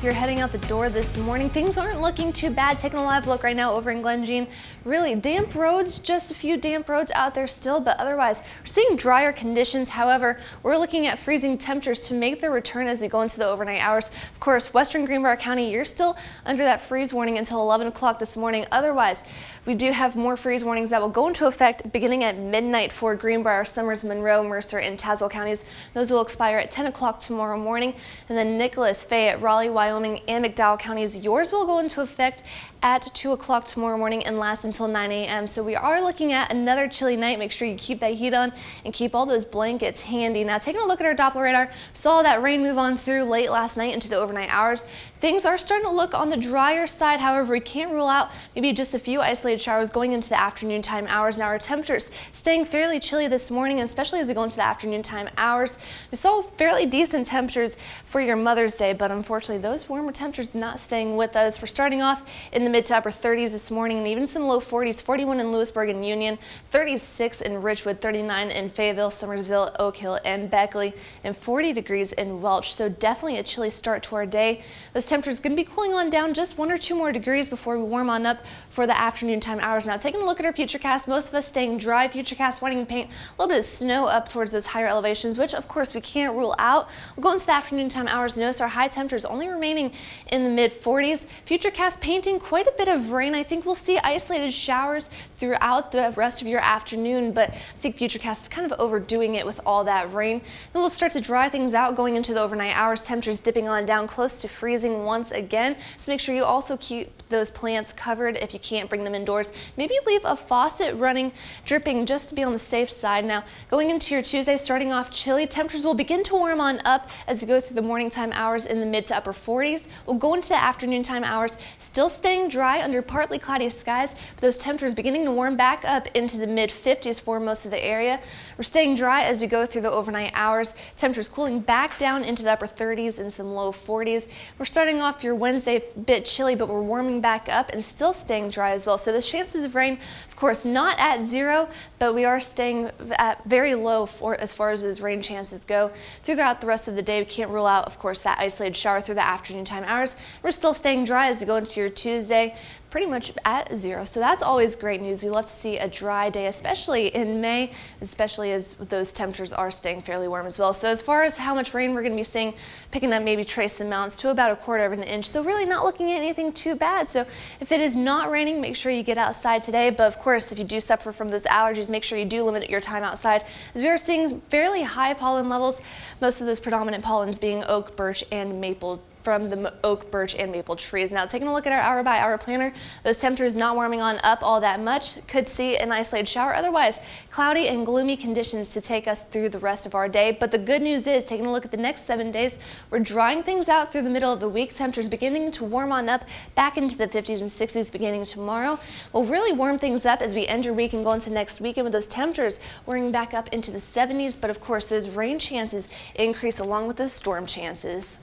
If you're heading out the door this morning, things aren't looking too bad. Taking a live look right now over in Glen Jean. Really damp roads, just a few damp roads out there still, but otherwise we're seeing drier conditions. However, we're looking at freezing temperatures to make their return as we go into the overnight hours. Of course, western Greenbrier County, you're still under that freeze warning until 11 o'clock this morning. Otherwise, we do have more freeze warnings that will go into effect beginning at midnight for Greenbrier, Summers, Monroe, Mercer, and Tazewell counties. Those will expire at 10 o'clock tomorrow morning. And then Nicholas, Fayette, Raleigh, Wyoming, and McDowell counties, yours will go into effect at 2 o'clock tomorrow morning and last until 9 a.m. So we are looking at another chilly night. Make sure you keep that heat on and keep all those blankets handy. Now, taking a look at our Doppler radar, saw that rain move on through late last night into the overnight hours. Things are starting to look on the drier side. However, we can't rule out maybe just a few isolated showers going into the afternoon time hours. Now, our temperatures staying fairly chilly this morning, especially as we go into the afternoon time hours. We saw fairly decent temperatures for your Mother's Day, but unfortunately, those warmer temperatures not staying with us. We're starting off in the mid to upper 30s this morning, and even some low 40s, 41 in Lewisburg and Union, 36 in Richwood, 39 in Fayetteville, Summersville, Oak Hill, and Beckley, and 40 degrees in Welch. So definitely a chilly start to our day. Those temperatures going to be cooling on down just 1 or 2 more degrees before we warm on up for the afternoon time hours. Now, taking a look at our futurecast, most of us staying dry. Futurecast wanting to paint a little bit of snow up towards those higher elevations, which of course we can't rule out. We'll go into the afternoon time hours. Notice our high temperatures only remaining in the mid 40s. Futurecast painting quite a bit of rain. I think we'll see isolated showers throughout the rest of your afternoon, but I think Futurecast is kind of overdoing it with all that rain. Then we'll start to dry things out going into the overnight hours. Temperatures dipping on down close to freezing once again. So make sure you also keep those plants covered if you can't bring them indoors. Maybe leave a faucet running, dripping, just to be on the safe side. Now, going into your Tuesday, starting off chilly, temperatures will begin to warm on up as we go through the morning time hours in the mid to upper 40s. We'll go into the afternoon time hours, still staying dry under partly cloudy skies, but those temperatures beginning to warm back up into the mid 50s for most of the area. We're staying dry as we go through the overnight hours. Temperatures cooling back down into the upper 30s and some low 40s. We're starting off your Wednesday a bit chilly, but we're warming back up and still staying dry as well. So the chances of rain, of course, not at 0, but we are staying at very low as far as those rain chances go. Throughout the rest of the day, we can't rule out, of course, that isolated shower through the afternoon time hours. We're still staying dry as we go into your Tuesday, pretty much at 0. So that's always great news. We love to see a dry day, especially in May, especially as those temperatures are staying fairly warm as well. So as far as how much rain we're going to be seeing, picking up maybe trace amounts to about 1/4 of an inch. So really not looking at anything too bad. So if it is not raining, make sure you get outside today. But of course, if you do suffer from those allergies, make sure you do limit your time outside, as we are seeing fairly high pollen levels. Most of those predominant pollens being oak, birch, and maple from the oak, birch, and maple trees. Now, taking a look at our hour-by-hour planner, those temperatures not warming on up all that much. Could see an isolated shower. Otherwise, cloudy and gloomy conditions to take us through the rest of our day. But the good news is, taking a look at the next 7 days, we're drying things out through the middle of the week. Temperatures beginning to warm on up back into the 50s and 60s beginning tomorrow. We'll really warm things up as we end your week and go into next weekend with those temperatures warming back up into the 70s. But of course, those rain chances increase along with those storm chances.